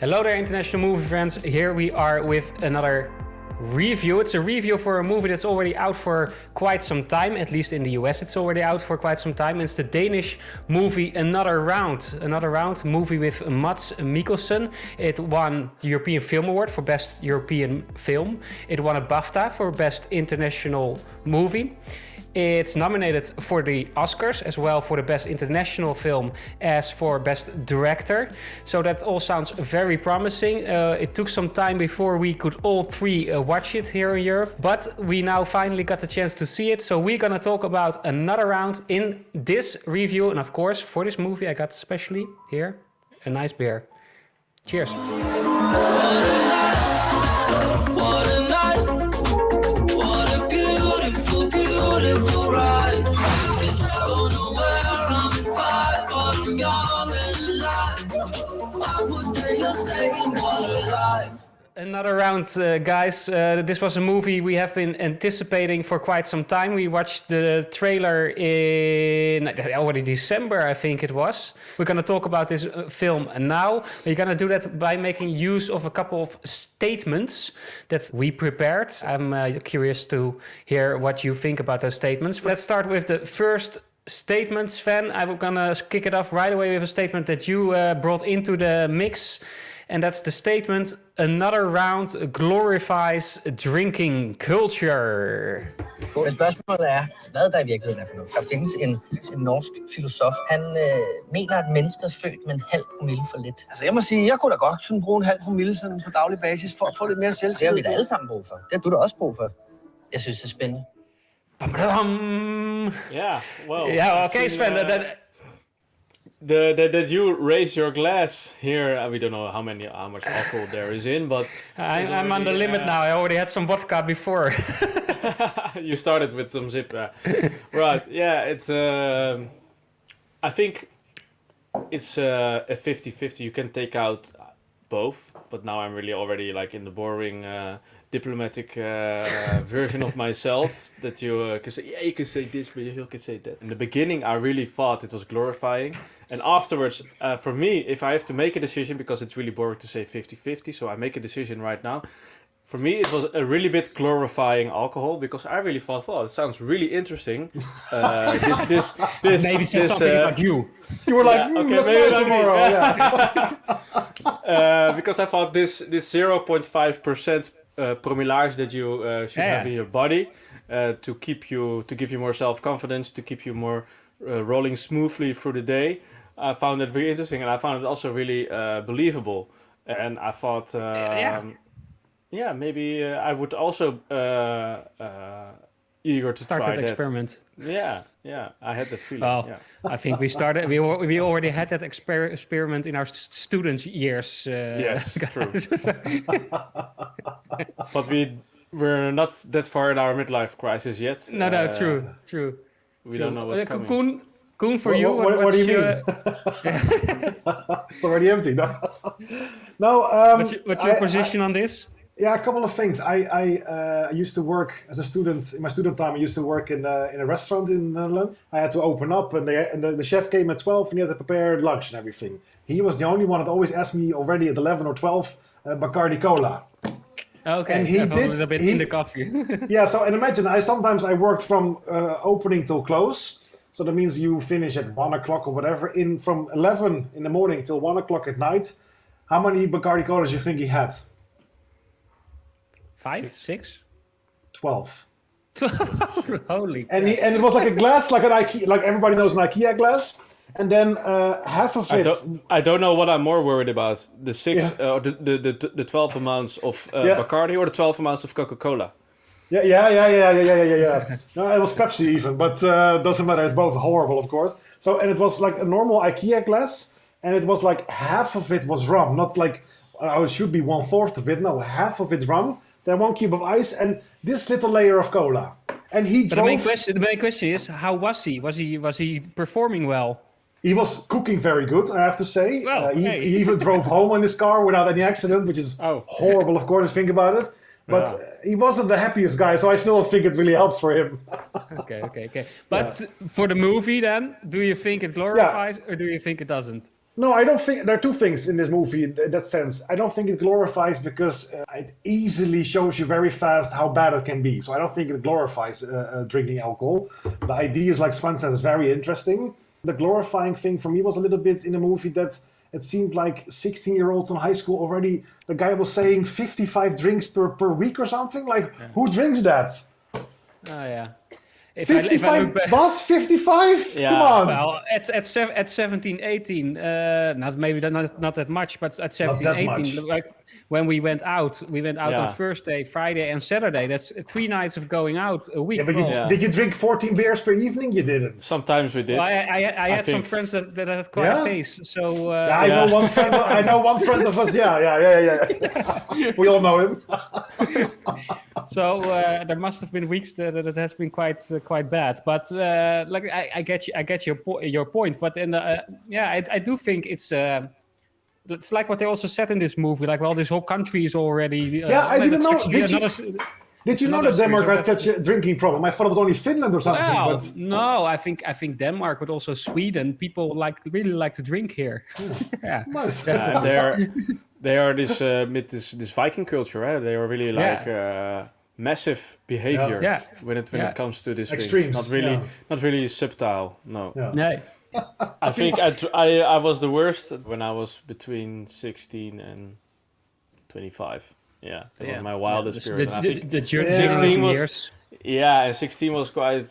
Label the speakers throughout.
Speaker 1: Hello there, international movie friends. Here we are with another review. It's a review for a movie that's already out for quite some time, at least in the US it's already out for quite some time. It's the Danish movie Another Round movie with Mads Mikkelsen. It won the European Film Award for Best European Film. It won a BAFTA for Best International Movie. It's nominated for the Oscars as well for the Best International Film as for Best Director. So that all sounds very promising. It took some time before we could all three watch it here in Europe, but we now finally got the chance to see it. So we're gonna talk about Another Round in this review. And of course, for this movie, I got especially here a nice beer. Cheers.
Speaker 2: Beautiful ride. Don't know where I'm at, but I'm young and alive. What was they saying? What a life.
Speaker 1: Another Round, guys. This was a movie we have been anticipating for quite some time. We watched the trailer in already December, I think it was. We're going to talk about this film now. We're going to do that by making use of a couple of statements that we prepared. I'm curious to hear what you think about those statements. Let's start with the first statement, Sven. I'm going to kick it off right away with a statement that you brought into the mix. And that's the statement, Another Round glorifies drinking culture.
Speaker 3: Men spørgsmålet er, hvad der i virkeligheden er fornuft. Der findes en norsk filosof. Han mener, at mennesket er født med en halv promille for lidt.
Speaker 4: Altså jeg må sige, jeg kunne da godt sådan bruge en halv promille sådan på daglig basis for at få lidt mere selvtillid.
Speaker 3: Det har vi da alle sammen brug for. Det har du da også brug for. Jeg synes, det er spændende.
Speaker 5: Yeah, well.
Speaker 1: Yeah, okay, Sven.
Speaker 5: That you raise your glass here. We don't know how much alcohol there is in, but
Speaker 1: I'm on the limit now. I already had some vodka before.
Speaker 5: You started with some zip, right? Yeah, it's. I think it's a 50-50. You can take out both, but now I'm really already like in the boring diplomatic version of myself that you can say, yeah, you can say this, but you can say that. In the beginning, I really thought it was glorifying. And afterwards, for me, if I have to make a decision, because it's really boring to say 50-50, so I make a decision right now. For me, it was a really bit glorifying alcohol, because I really thought, well, it sounds really interesting. This
Speaker 1: maybe says something about you.
Speaker 4: You were like,
Speaker 5: okay,
Speaker 4: let's
Speaker 5: maybe
Speaker 4: start tomorrow.
Speaker 5: Yeah. Because I thought this 0.5% promillage that you should have in your body to give you more self-confidence, to keep you more rolling smoothly through the day. I found it really interesting, and I found it also really believable. And I thought, maybe I would also eager to
Speaker 1: start
Speaker 5: try
Speaker 1: that experiment.
Speaker 5: Yeah, I had that feeling.
Speaker 1: Well,
Speaker 5: yeah.
Speaker 1: I think we started. We already had that experiment in our student years.
Speaker 5: Yes, true. But we're not that far in our midlife crisis yet.
Speaker 1: No, true.
Speaker 5: We don't know what's coming.
Speaker 1: Koen, for you,
Speaker 4: what do you mean? It's already empty. No.
Speaker 1: What's your position on this?
Speaker 4: Yeah, a couple of things. I used to work as a student in my student time. I used to work in a restaurant in the Netherlands. I had to open up, and the chef came at 12, and he had to prepare lunch and everything. He was the only one that always asked me already at 11 or 12 Bacardi Cola.
Speaker 1: Okay,
Speaker 4: and he did
Speaker 1: a little bit in the coffee.
Speaker 4: Yeah, so and imagine sometimes I worked from opening till close. So that means you finish at 1 o'clock or whatever. From 11 in the morning till 1 o'clock at night. How many Bacardi Colas do you think he had?
Speaker 1: 5, 6,
Speaker 4: 12.
Speaker 1: Holy.
Speaker 4: And it was like a glass, like an IKEA, like everybody knows an IKEA glass. And then half of it.
Speaker 5: I don't know what I'm more worried about: the 6 or the 12 amounts of Bacardi, or the 12 amounts of Coca-Cola.
Speaker 4: Yeah. No, it was Pepsi even, but doesn't matter. It's both horrible, of course. So, and it was like a normal IKEA glass, and it was like half of it was rum, not like it should be 1/4 of it. No, half of it rum, then 1 cube of ice, and this little layer of cola. And he drove.
Speaker 1: The main question is, how was he? Was he performing well?
Speaker 4: He was cooking very good, I have to say.
Speaker 1: Well,
Speaker 4: he even drove home in his car without any accident, which is horrible, of course, if you think about it. But he wasn't the happiest guy, so I still think it really helps for him.
Speaker 1: Okay. But for the movie then, do you think it glorifies or do you think it doesn't?
Speaker 4: No, I don't think there are two things in this movie in that sense. I don't think it glorifies because it easily shows you very fast how bad it can be. So I don't think it glorifies drinking alcohol. The idea is, like Swan says, is very interesting. The glorifying thing for me was a little bit in the movie that it seemed like 16-year-olds in high school already. The guy was saying 55 drinks per week or something. Like, who drinks that?
Speaker 1: Oh yeah. If
Speaker 4: 55
Speaker 1: I look back,
Speaker 4: bus 55?
Speaker 5: Yeah.
Speaker 4: Come on.
Speaker 1: well, at 17, 18, not maybe not that much, but at 17,
Speaker 4: that
Speaker 1: 18,
Speaker 4: much.
Speaker 1: like when we went out
Speaker 5: Yeah.
Speaker 1: on Thursday, Friday, and Saturday. That's 3 nights of going out a week.
Speaker 4: Yeah, but
Speaker 1: Well,
Speaker 4: did you drink 14 beers per evening? You didn't.
Speaker 5: Sometimes we did.
Speaker 1: well, I had some
Speaker 5: think-
Speaker 1: friends that had quite
Speaker 4: Yeah?
Speaker 1: a pace. So
Speaker 4: I know one friend. I know one friend of us. Yeah. We all know him.
Speaker 1: So there must have been weeks that it has been quite bad. But like I get your point. But I do think it's like what they also said in this movie. Like, well, this whole country is already.
Speaker 4: I didn't
Speaker 1: that's
Speaker 4: know.
Speaker 1: actually
Speaker 4: Did you know that Denmark had such a drinking problem? I thought it was only Finland or something.
Speaker 1: Well,
Speaker 4: But
Speaker 1: no, I think Denmark, but also Sweden. People really like to drink here. Yeah.
Speaker 4: nice.
Speaker 5: And they are this Viking culture, right? They are really like massive behavior
Speaker 1: Yeah.
Speaker 5: when it comes to this
Speaker 4: Extremes,
Speaker 5: thing. Not really subtle. No.
Speaker 4: Yeah.
Speaker 1: Nee.
Speaker 5: I think I was the worst when I was between 16 and 25. Yeah, that was my wildest
Speaker 1: The,
Speaker 5: period. And I think
Speaker 1: the journey
Speaker 5: 16 was-
Speaker 1: years.
Speaker 5: yeah, and 16 was quite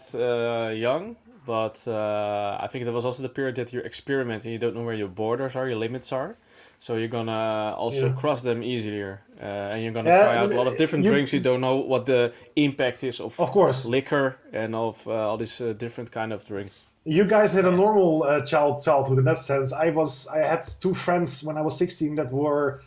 Speaker 5: young, but I think that was also the period that you experiment and you don't know where your borders are, your limits are. So you're gonna also cross them easier, and you're gonna try out a lot of different drinks. You don't know what the impact is of
Speaker 4: course.
Speaker 5: liquor and of all these different kind of drinks.
Speaker 4: You guys had a normal childhood in that sense. I had two friends when I was 16 that were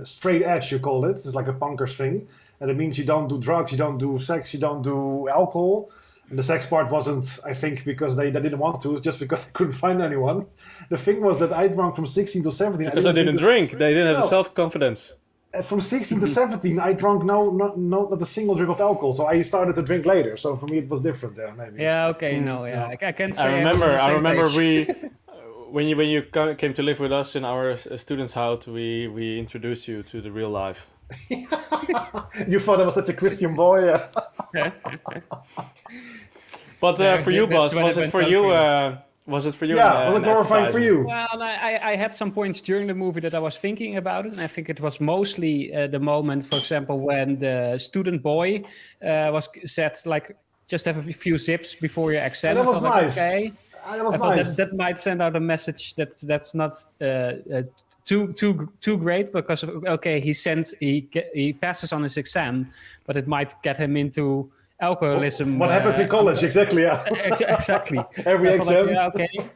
Speaker 4: straight edge, you call it. It's like a punkers thing. And it means you don't do drugs, you don't do sex, you don't do alcohol. And the sex part wasn't, I think, because they didn't want to. It's just because they couldn't find anyone. The thing was that I drank from 16 to 17.
Speaker 5: Because I didn't drink. They didn't have the self-confidence.
Speaker 4: From 16 to 17, I drank not a single drip of alcohol. So I started to drink later. So for me, it was different. Yeah, maybe.
Speaker 1: Yeah. Okay. No. Yeah. I can't say.
Speaker 5: I
Speaker 1: was on the same
Speaker 5: remember
Speaker 1: page.
Speaker 5: when you came to live with us in our students' house, we introduced you to the real life.
Speaker 4: You thought I was such a Christian boy. Yeah.
Speaker 5: But for you,
Speaker 1: that's
Speaker 5: boss,
Speaker 1: when
Speaker 5: was
Speaker 1: it
Speaker 5: it
Speaker 1: went
Speaker 5: for
Speaker 1: down
Speaker 5: you?
Speaker 1: for you.
Speaker 5: Was it for you?
Speaker 4: Yeah, was it glorifying for you?
Speaker 1: Well, I had some points during the movie that I was thinking about it, and I think it was mostly the moment, for example, when the student boy was said, like, just have a few sips before you accept.
Speaker 4: Yeah, that was
Speaker 1: I thought, like,
Speaker 4: nice.
Speaker 1: okay.
Speaker 4: That was
Speaker 1: I thought
Speaker 4: nice.
Speaker 1: that might send out a message that's not too great, because okay, he passes on his exam, but it might get him into alcoholism.
Speaker 4: What happens in college? Exactly. Yeah.
Speaker 1: Exactly.
Speaker 4: Every
Speaker 1: I thought,
Speaker 4: exam.
Speaker 1: like, yeah, okay.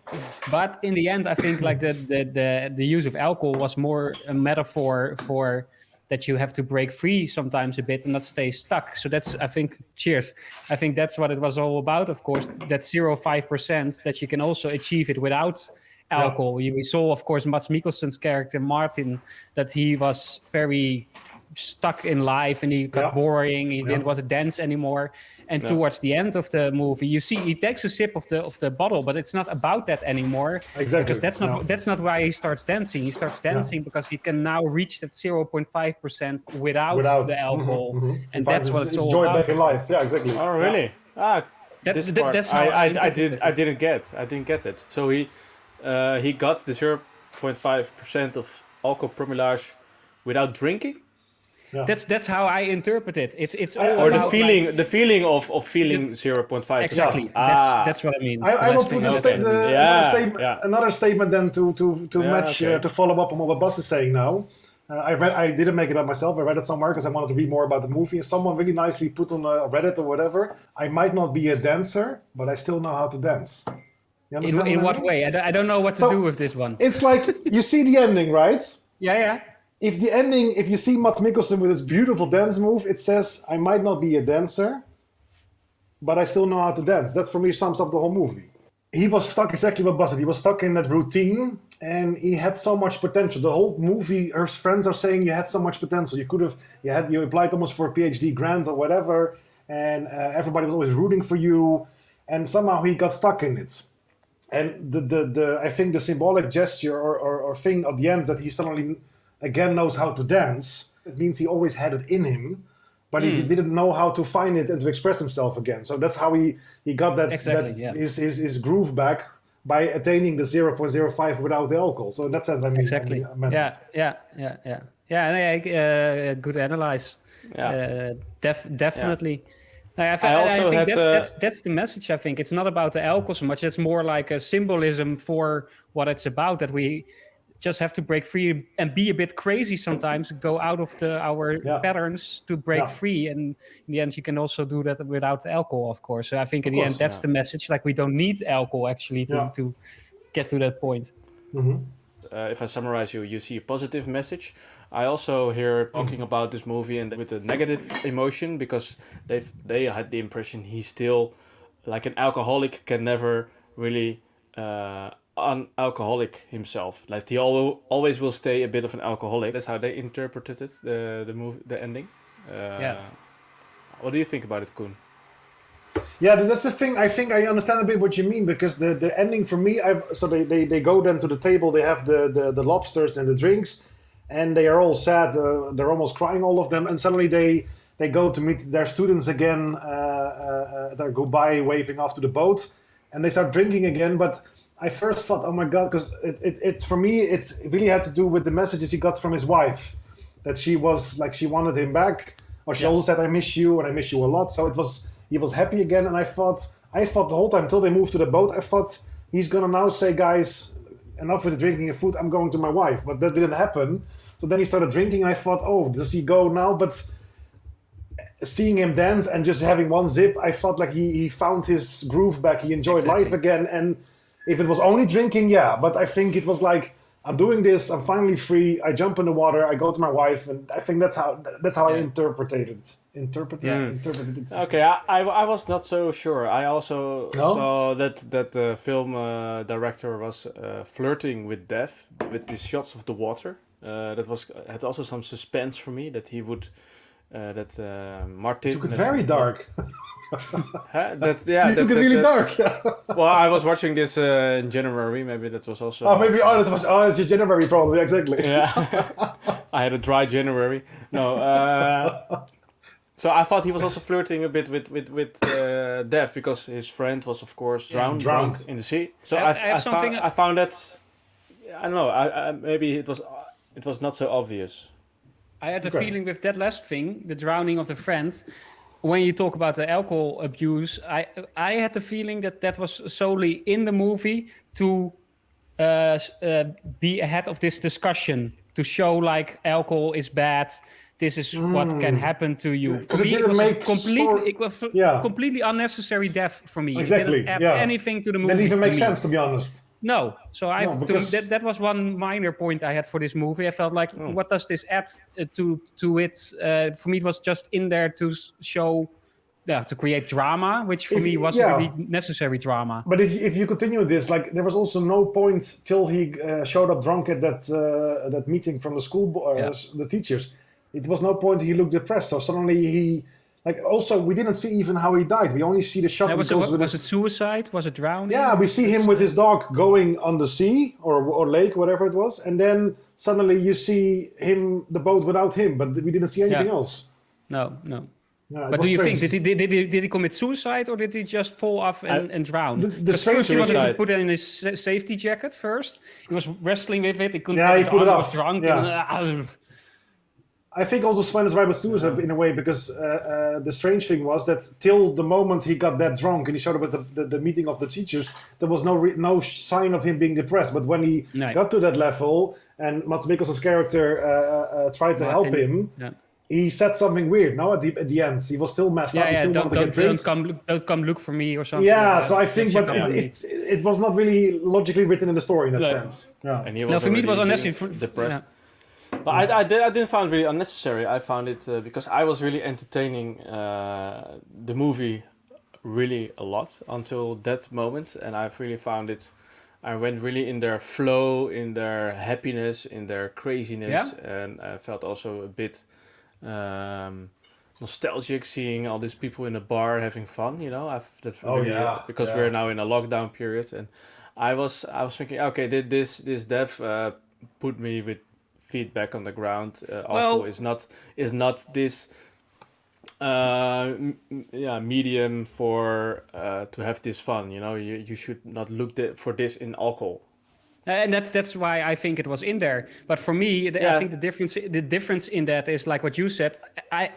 Speaker 1: But in the end, I think like the use of alcohol was more a metaphor for that you have to break free sometimes a bit and not stay stuck. So that's, I think, cheers. I think that's what it was all about. Of course, that 0.5% that you can also achieve it without alcohol. We saw, of course, Mads Mikkelsen's character Martin, that he was very stuck in life and he got boring. He didn't want to dance anymore. And towards the end of the movie, you see he takes a sip of the bottle, but it's not about that anymore.
Speaker 4: Exactly.
Speaker 1: Because that's not why he starts dancing. He starts dancing because he can now reach that 0.5% without the alcohol, and that's what it's all
Speaker 4: joy
Speaker 1: about.
Speaker 4: back in life. Yeah, exactly.
Speaker 5: Oh, really? This part,
Speaker 1: that's how
Speaker 5: I didn't get it. So he got the 0.5% of alcohol promillage without drinking.
Speaker 4: Yeah.
Speaker 1: That's how I interpret it. It's all
Speaker 5: Or the
Speaker 1: about,
Speaker 5: feeling,
Speaker 1: like,
Speaker 5: the feeling of feeling 0.5%.
Speaker 1: exactly. That's what I mean.
Speaker 4: I will put another statement then to match to follow up on what Bas is saying now. I didn't make it up myself. I read it somewhere because I wanted to read more about the movie. And someone really nicely put on Reddit or whatever. I might not be a dancer, but I still know how to dance. You understand
Speaker 1: In
Speaker 4: what I
Speaker 1: what
Speaker 4: mean?
Speaker 1: way? I don't know what to do with this one.
Speaker 4: It's like you see the ending, right?
Speaker 1: Yeah.
Speaker 4: If the ending, if you see Mads Mikkelsen with his beautiful dance move, it says, I might not be a dancer, but I still know how to dance. That for me sums up the whole movie. He was stuck, exactly what Bas said. He was stuck in that routine and he had so much potential. The whole movie, her friends are saying you had so much potential. You applied almost for a PhD grant or whatever, and everybody was always rooting for you, and somehow he got stuck in it. And the I think the symbolic gesture or thing at the end that he suddenly again knows how to dance, it means he always had it in him, but he just didn't know how to find it and to express himself again. So that's how he got his groove back by attaining the 0.05 without the alcohol. So in that sense, I mean,
Speaker 1: Exactly.
Speaker 4: I meant it.
Speaker 1: Yeah. Good analyze.
Speaker 5: Yeah.
Speaker 1: Definitely. I
Speaker 5: also
Speaker 1: think
Speaker 5: had,
Speaker 1: that's the message. I think it's not about the alcohol so much. It's more like a symbolism for what it's about. That we just have to break free and be a bit crazy sometimes. Go out of our patterns to break free. And in the end, you can also do that without alcohol, of course. So I think in the end, that's the message. Like we don't need alcohol actually to get to that point.
Speaker 4: Mm-hmm.
Speaker 5: If I summarize you see a positive message. I also hear talking about this movie and with a negative emotion because they had the impression he's still like an alcoholic can never really un-alcoholic himself. Like he always will stay a bit of an alcoholic. That's how they interpreted it, the movie, the ending. What do you think about it, Koen?
Speaker 4: Yeah, that's the thing. I think I understand a bit what you mean because the ending for me, they go then to the table. They have the lobsters and the drinks, and they are all sad. They're almost crying, all of them. And suddenly they go to meet their students again. Their goodbye, waving off to the boat, and they start drinking again. But I first thought, oh my god, because it for me it really had to do with the messages he got from his wife, that she was like she wanted him back, or she also said I miss you and I miss you a lot. So he was happy again, and I thought the whole time until they moved to the boat, I thought he's gonna now say, guys, enough with the drinking and food, I'm going to my wife. But that didn't happen. So then he started drinking, and I thought, oh, does he go now? But seeing him dance and just having one zip, I felt like he found his groove back. He enjoyed life again. And if it was only drinking, but I think it was like, I'm doing this, I'm finally free, I jump in the water, I go to my wife, and I think that's how I interpreted it. Interpreted it.
Speaker 5: Okay, I was not so sure. I also saw that the film director was flirting with death with these shots of the water. That had also some suspense for me that he would Martin
Speaker 4: took it very dark.
Speaker 5: Took
Speaker 4: it really dark.
Speaker 5: Well, I was watching this in January. Maybe that was also.
Speaker 4: It's just January probably exactly.
Speaker 5: Yeah, I had a dry January. No, so I thought he was also flirting a bit with death because his friend was of course drowned in the sea. So I found that I don't know. Maybe it was not so obvious.
Speaker 1: I had a feeling with that last thing, the drowning of the friend. When you talk about the alcohol abuse, I had the feeling that was solely in the movie to be ahead of this discussion, to show like alcohol is bad. This is what can happen to you. For me, it was completely unnecessary death for me.
Speaker 4: Exactly.
Speaker 1: It didn't add anything to the movie.
Speaker 4: Didn't even make sense, to be honest.
Speaker 1: No, so that was one minor point I had for this movie. I felt like, what does this add to it? For me, it was just in there to show, to create drama, which for me wasn't really necessary drama.
Speaker 4: But if you continue this, like there was also no point till he showed up drunk at that meeting from the school, the teachers. It was no point he looked depressed. So suddenly he. Like also, we didn't see even how he died. We only see the shot.
Speaker 1: Was it suicide? Was it drowning?
Speaker 4: Yeah, we see him with his dog going on the sea or lake, whatever it was, and then suddenly you see the boat without him, but we didn't see anything else.
Speaker 1: No.
Speaker 4: Yeah,
Speaker 1: but do you think did he commit suicide or did he just fall off and drown?
Speaker 4: The strange
Speaker 1: he wanted to put it in his safety jacket first. He was wrestling with it. He couldn't.
Speaker 4: He put it off.
Speaker 1: Drunk.
Speaker 4: Yeah. I think also Sven is right with suicide in a way because the strange thing was that till the moment he got that drunk and he showed up at the meeting of the teachers, there was no sign of him being depressed. But when he got to that level and Mads Mikkelsen's character tried to help him, he said something weird. No, at the end he was still messed up. He still wanted to get drinks.
Speaker 1: Don't come look for me or something.
Speaker 4: Yeah, so I think, but it was not really logically written in the story in that sense. Yeah.
Speaker 5: And he was
Speaker 1: for me it was unnecessary.
Speaker 5: Depressed. But I didn't find it really unnecessary. I found it because I was really entertaining the movie really a lot until that moment, and I've really found it. I went really in their flow, in their happiness, in their craziness, and I felt also a bit nostalgic seeing all these people in a bar having fun. You know, because we're now in a lockdown period, and I was thinking, okay, did this dev put me with feet back on the ground? Alcohol is not this medium for to have this fun. You know, you should not look for this in alcohol.
Speaker 1: And that's why I think it was in there. But for me, I think the difference in that is like what you said. I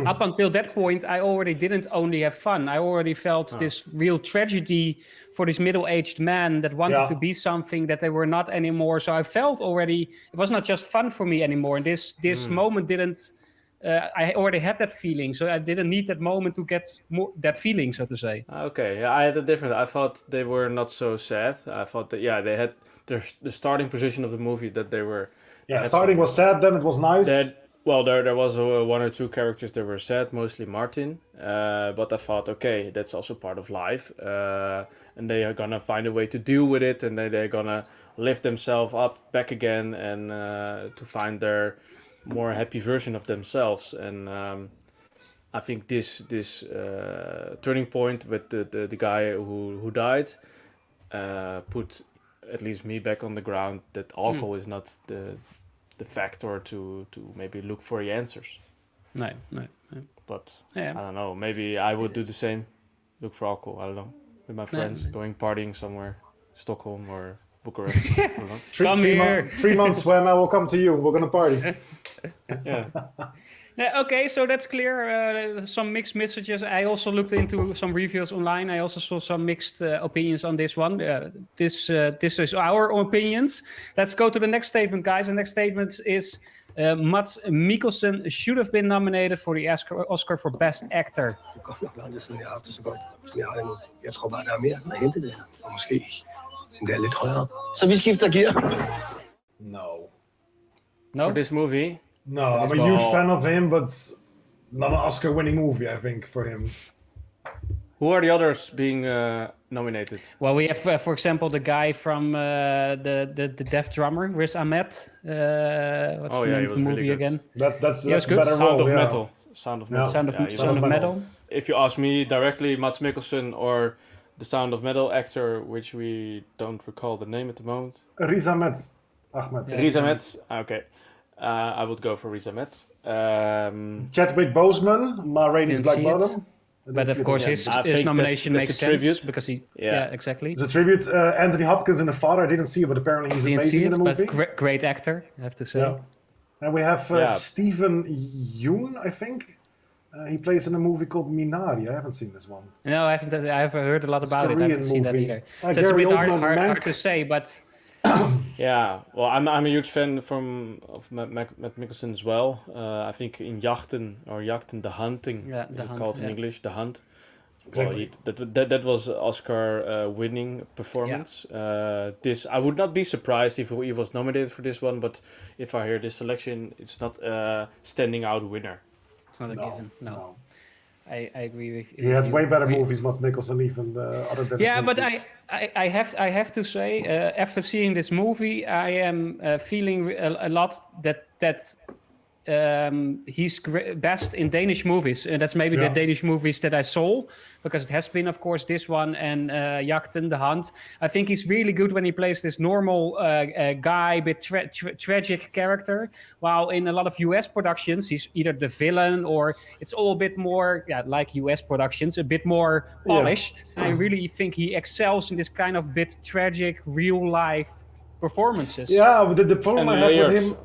Speaker 1: up until that point, I already didn't only have fun. I already felt this real tragedy for this middle-aged man that wanted to be something that they were not anymore. So I felt already it was not just fun for me anymore. And this moment didn't. I already had that feeling, so I didn't need that moment to get that feeling, so to say.
Speaker 5: Okay, I had a different. I thought they were not so sad. I thought that they had the starting position of the movie that they were.
Speaker 4: Yeah, starting was sad. Then it was nice.
Speaker 5: There was one or two characters that were sad, mostly Martin. But I thought, okay, that's also part of life, and they are gonna find a way to deal with it, and they're gonna lift themselves up back again, and to find their more happy version of themselves. And I think this turning point with the guy who died put at least me back on the ground that alcohol is not the factor to maybe look for the answers.
Speaker 1: No.
Speaker 5: But I don't know, maybe I would do the same, look for alcohol, I don't know, with my friends, going partying somewhere, Stockholm or Bucharest. I don't know.
Speaker 4: 3 months when I will come to you, we're gonna party.
Speaker 1: Yeah, okay, so that's clear. Some mixed messages. I also looked into some reviews online. I also saw some mixed opinions on this one. This is our opinions. Let's go to the next statement, guys. The next statement is Mads Mikkelsen should have been nominated for the Oscar for Best Actor.
Speaker 6: Det er godt nok lang tid siden, jeg har haft det så godt, som jeg har det nu. Jeg tror bare, der er mere at hente det her. Og måske endda lidt højere. Så vi skifter gear.
Speaker 4: No.
Speaker 5: For this movie?
Speaker 4: No, I'm a huge fan of him, but not an Oscar-winning movie, I think, for him.
Speaker 5: Who are the others being nominated?
Speaker 1: Well, we have, for example, the guy from the Deaf drummer, Riz Ahmed. What's the name of the movie really again?
Speaker 4: That's
Speaker 1: good.
Speaker 4: better
Speaker 5: Sound
Speaker 4: role,
Speaker 5: of Metal. Sound of Metal.
Speaker 1: Sound of Metal.
Speaker 5: If you ask me directly, Mads Mikkelsen or the Sound of Metal actor, which we don't recall the name at the moment.
Speaker 4: Riz Ahmed.
Speaker 5: Riz Ahmed. Okay. I would go for Riz Ahmed.
Speaker 4: Chadwick Boseman, Ma Rainey's Black Bottom.
Speaker 1: But of course, his nomination makes sense because he, exactly.
Speaker 4: It's a tribute. Anthony Hopkins in The Father. I didn't see it, but apparently he's amazing in the movie.
Speaker 1: But great actor, I have to say.
Speaker 4: Yeah. And we have Stephen Yeun, I think. He plays in a movie called Minari. I haven't seen this one.
Speaker 1: No, I haven't. I've heard a lot about it. I haven't seen that either. So it's a
Speaker 4: Gary
Speaker 1: bit
Speaker 4: Oldman,
Speaker 1: hard to say, but.
Speaker 5: Yeah, well, I'm a huge fan of Mads Mikkelsen as well. I think in Jachten, The Hunting, is called in English, The Hunt.
Speaker 4: Exactly.
Speaker 5: Well, that was Oscar winning performance. This I would not be surprised if he was nominated for this one, but if I hear this selection, it's not a standing out winner.
Speaker 1: It's not a given. No. I agree with you.
Speaker 4: He had way better movies, Mads Mikkelsen, even the other than.
Speaker 1: Yeah, but I have to say, after seeing this movie, I am feeling a lot that he's best in Danish movies, and that's maybe the Danish movies that I saw, because it has been, of course, this one and Jachten, The Hunt. I think he's really good when he plays this normal guy, bit tragic character, while in a lot of US productions, he's either the villain or it's all a bit more, like US productions, a bit more polished. I really think he excels in this kind of bit tragic, real-life performances.
Speaker 4: Yeah, but the problem I have with him...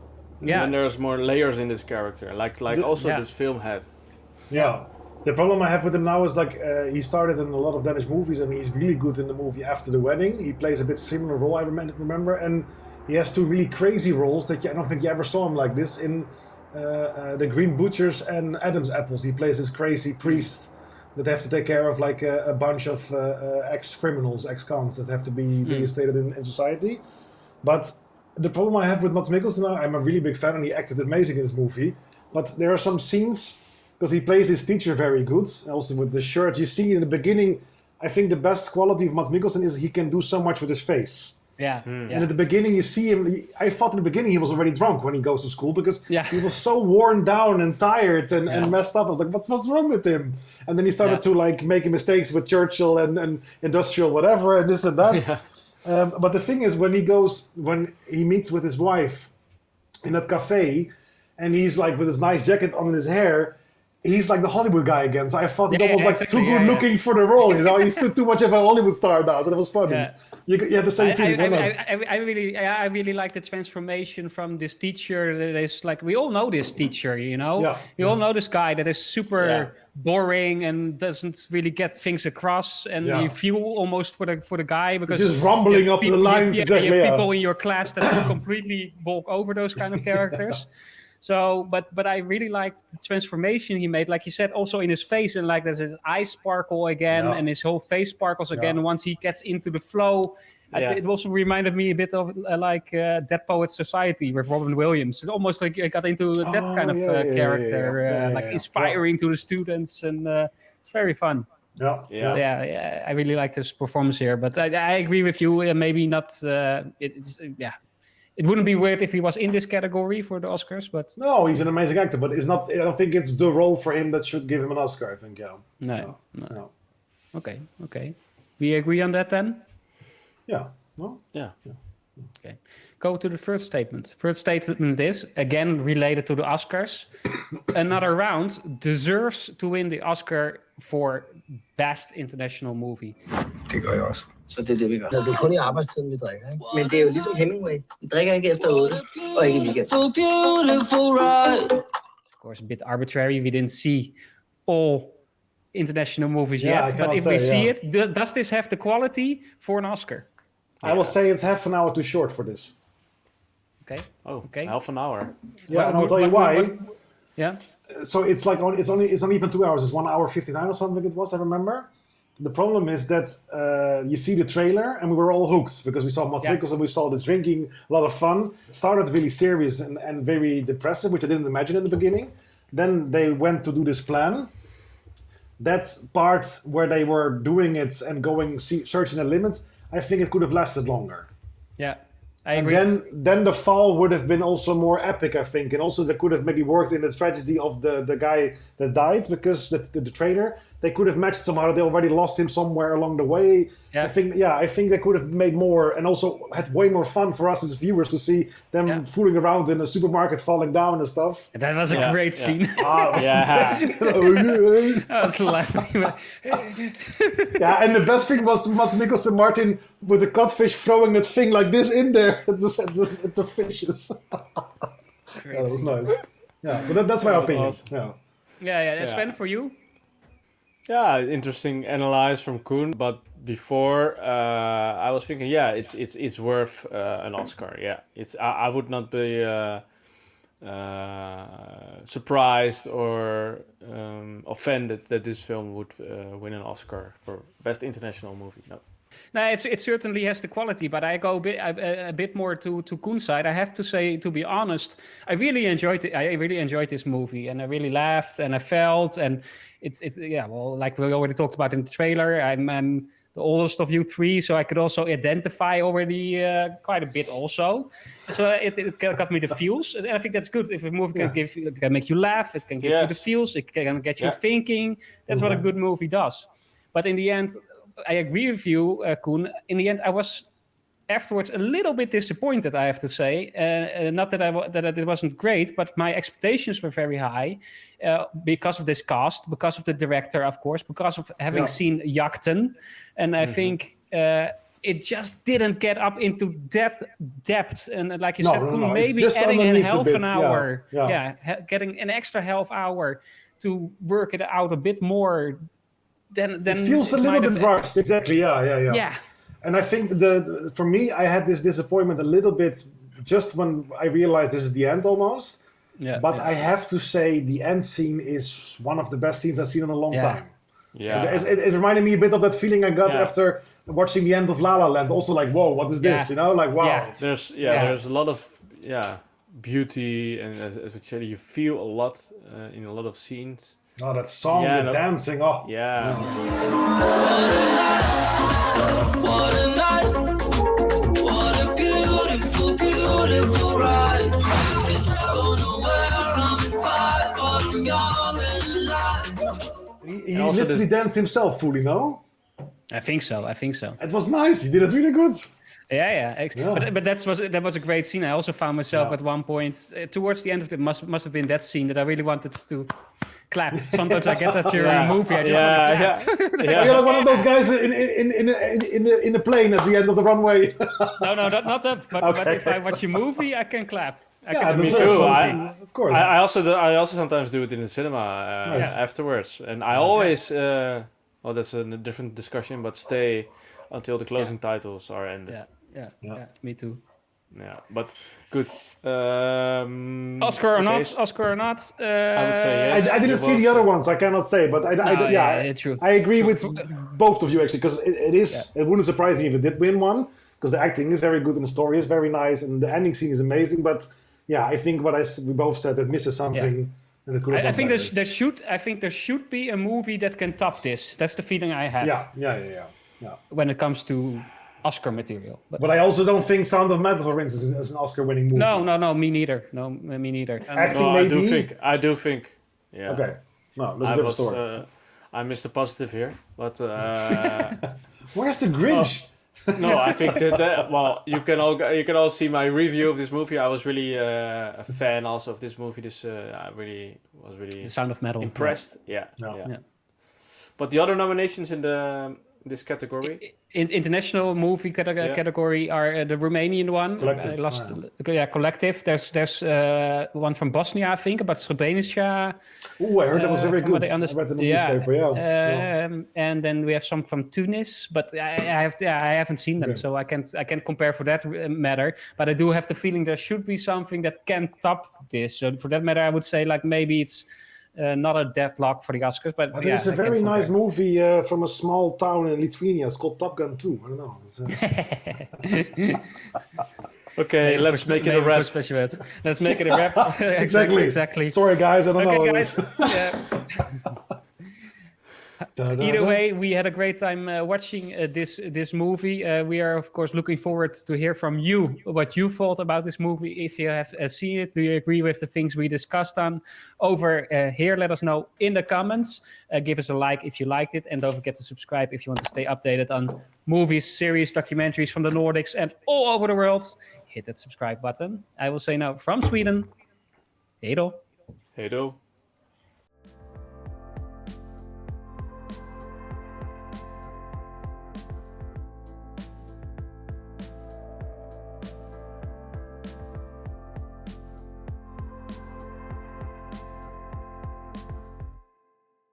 Speaker 5: Yeah, and there's more layers in this character, like this film had.
Speaker 4: Yeah, the problem I have with him now is he started in a lot of Danish movies, and he's really good in the movie After the Wedding. He plays a bit similar role, I remember, and he has two really crazy roles that I don't think you ever saw him like this in The Green Butchers and Adam's Apples. He plays this crazy priest that have to take care of like a bunch of ex-criminals, ex-cons that have to be reinstated in society, but. The problem I have with Mads Mikkelsen now, I'm a really big fan and he acted amazing in this movie, but there are some scenes, because he plays his teacher very good, also with the shirt, you see in the beginning, I think the best quality of Mads Mikkelsen is he can do so much with his face.
Speaker 1: Yeah.
Speaker 4: And at the beginning you see him, I thought in the beginning he was already drunk when he goes to school, because he was so worn down and tired and messed up. I was like, what's wrong with him? And then he started to like making mistakes with Churchill and industrial whatever and this and that. But the thing is, when he meets with his wife in that cafe, and he's like with his nice jacket on his hair, he's like the Hollywood guy again. So I thought he's almost like too good looking for the role. You know, he's too much of a Hollywood star now. So that was funny. Yeah. You had the same feeling.
Speaker 1: I really like the transformation from this teacher that is like, we all know this teacher, you know.
Speaker 4: Yeah.
Speaker 1: We all know this guy that is super boring and doesn't really get things across, and you feel almost for the guy because
Speaker 4: just rumbling up the lines.
Speaker 1: You have people in your class that completely walk over those kind of characters. So, but I really liked the transformation he made, like you said, also in his face, and like there's his eyes sparkle again, and his whole face sparkles again once he gets into the flow. It also reminded me a bit of Dead Poets Society with Robin Williams. It's almost like I got into that kind of character, inspiring to the students, and it's very fun. So, I really liked his performance here. But I agree with you. Maybe not. It wouldn't be weird if he was in this category for the Oscars, but...
Speaker 4: No, he's an amazing actor, but it's not. I don't think it's the role for him that should give him an Oscar, I think,
Speaker 1: No. Okay. We agree on that then?
Speaker 4: Yeah. Well,
Speaker 5: yeah.
Speaker 1: Okay. Go to the first statement. First statement is, again, related to the Oscars. Another Round deserves to win the Oscar for Best International Movie.
Speaker 6: Det gør jeg også.
Speaker 3: Så det er det, vi gør. Når det er kun i arbejdstiden, vi drikker, ikke? Men det er jo ligesom Hemingway. Vi drikker ikke efter 8, og ikke i weekend.
Speaker 1: Of course, a bit arbitrary. We didn't see all international movies yet. But if we see it, does this have the quality for an Oscar?
Speaker 4: I will say it's half an hour too short for this.
Speaker 1: Okay.
Speaker 5: Half an hour.
Speaker 4: Yeah, and I'll tell you why.
Speaker 1: Yeah.
Speaker 4: So it's like it's not even 2 hours. It's 1 hour 59 or something. It was. I remember. The problem is that you see the trailer and we were all hooked because we saw Mads Mikkelsen, we saw this drinking, a lot of fun. It started really serious and very depressive, which I didn't imagine in the beginning. Then they went to do this plan. That part where they were doing it and searching the limits, I think it could have lasted longer.
Speaker 1: Yeah, I agree.
Speaker 4: And then the fall would have been also more epic, I think. And also they could have maybe worked in the tragedy of the guy that died because the trainer, they could have matched somehow. They already lost him somewhere along the way. Yeah. I think they could have made more and also had way more fun for us as viewers to see them fooling around in a supermarket, falling down and stuff.
Speaker 1: That was a great scene.
Speaker 4: I was
Speaker 1: laughing.
Speaker 4: And the best thing was Mads Mikkelsen Martin with the codfish throwing that thing like this in there at the fishes. That was nice. Yeah, so that's my opinion. Awesome.
Speaker 1: Yeah. Sven, for you?
Speaker 5: Yeah, interesting analyze from Koen. But before, I was thinking, it's worth an Oscar. Yeah, I would not be surprised or offended that this film would win an Oscar for Best International Movie. No,
Speaker 1: it certainly has the quality, but I go a bit more to Koen's side. I have to say, to be honest, I really enjoyed it. I really enjoyed this movie, and I really laughed, and I felt, and it's like we already talked about in the trailer. I'm the oldest of you three, so I could also identify already quite a bit also. So it got me the feels, and I think that's good. If a movie can make you laugh, it can give you the feels, it can get you thinking. That's what a good movie does. But in the end, I agree with you, Koen. In the end, I was afterwards a little bit disappointed, I have to say. Not that it wasn't great, but my expectations were very high because of this cast, because of the director, of course, because of having seen Yachten. And I think it just didn't get up into that depth. And like you said, Koen, maybe adding in half an hour. Getting an extra half hour to work it out a bit more. Then
Speaker 4: it feels a little bit rushed. Exactly. Yeah. And I think for me, I had this disappointment a little bit just when I realized this is the end almost. But I have to say the end scene is one of the best scenes I've seen in a long time. Yeah. So it reminded me a bit of that feeling I got after watching the end of La La Land. Also like, whoa, what is this? You know, like, wow.
Speaker 5: Yeah. There's a lot of beauty, and as we said, you feel a lot in a lot of scenes.
Speaker 4: Oh, that song, the dancing, oh.
Speaker 5: Yeah.
Speaker 2: What a night, what a beautiful, beautiful ride. Don't know where I'm 5, but I'm young and alive.
Speaker 4: He literally danced himself fully, no?
Speaker 1: I think so.
Speaker 4: It was nice, he did it really good.
Speaker 1: But that was a great scene. I also found myself at one point towards the end of it must have been that scene that I really wanted to clap. Sometimes I get that during a movie. I just want to clap.
Speaker 4: You're like one of those guys in a plane at the end of the runway.
Speaker 1: No, not that. But if I watch a movie, I can clap.
Speaker 5: Me too.
Speaker 4: Of course.
Speaker 5: I also sometimes do it in the cinema afterwards, and I always. Well, that's a different discussion, but stay until the closing titles are ended.
Speaker 1: Yeah, me too.
Speaker 5: Yeah, but good.
Speaker 1: Oscar or not?
Speaker 5: I would say yes.
Speaker 4: I didn't see the other ones. I cannot say, but
Speaker 1: true.
Speaker 4: I agree with both of you actually, because it is. It wouldn't surprise me if it did win one, because the acting is very good and the story is very nice and the ending scene is amazing. But I think we both said it misses something.
Speaker 1: Yeah. I think there should be a movie that can top this. That's the feeling I have.
Speaker 4: Yeah.
Speaker 1: When it comes to Oscar material,
Speaker 4: but I also don't think Sound of Metal, for instance, is an Oscar-winning movie.
Speaker 1: No, me neither. No, me neither.
Speaker 4: Acting, maybe.
Speaker 5: I do think. Yeah.
Speaker 4: Okay. No, that's a different story.
Speaker 5: I missed the positive here, but.
Speaker 4: Where's the Grinch?
Speaker 5: No, I think that well, you can all see my review of this movie. I was really a fan also of this movie. I was really
Speaker 1: The Sound of Metal.
Speaker 5: impressed. Yeah. But the other nominations in this category,
Speaker 1: international movie category are the Romanian one. Collective. There's one from Bosnia, I think, about Srebrenica.
Speaker 4: Oh, I heard that was very good. I read in the newspaper.
Speaker 1: And then we have some from Tunis, but I haven't seen them, so I can't compare for that matter. But I do have the feeling there should be something that can top this. So for that matter, I would say like maybe it's. Not a deadlock for the Oscars, but
Speaker 4: there's a very nice movie from a small town in Lithuania. It's called Top Gun 2. I don't know.
Speaker 5: Okay, let's make it a wrap.
Speaker 1: Let's make it a wrap. Exactly.
Speaker 4: Sorry, guys. I don't know.
Speaker 1: Guys. Either way, we had a great time watching this movie. We are, of course, looking forward to hear from you what you thought about this movie. If you have seen it, do you agree with the things we discussed on over here? Let us know in the comments. Give us a like if you liked it. And don't forget to subscribe if you want to stay updated on movies, series, documentaries from the Nordics and all over the world. Hit that subscribe button. I will say now from Sweden, hej då.
Speaker 5: Hej då.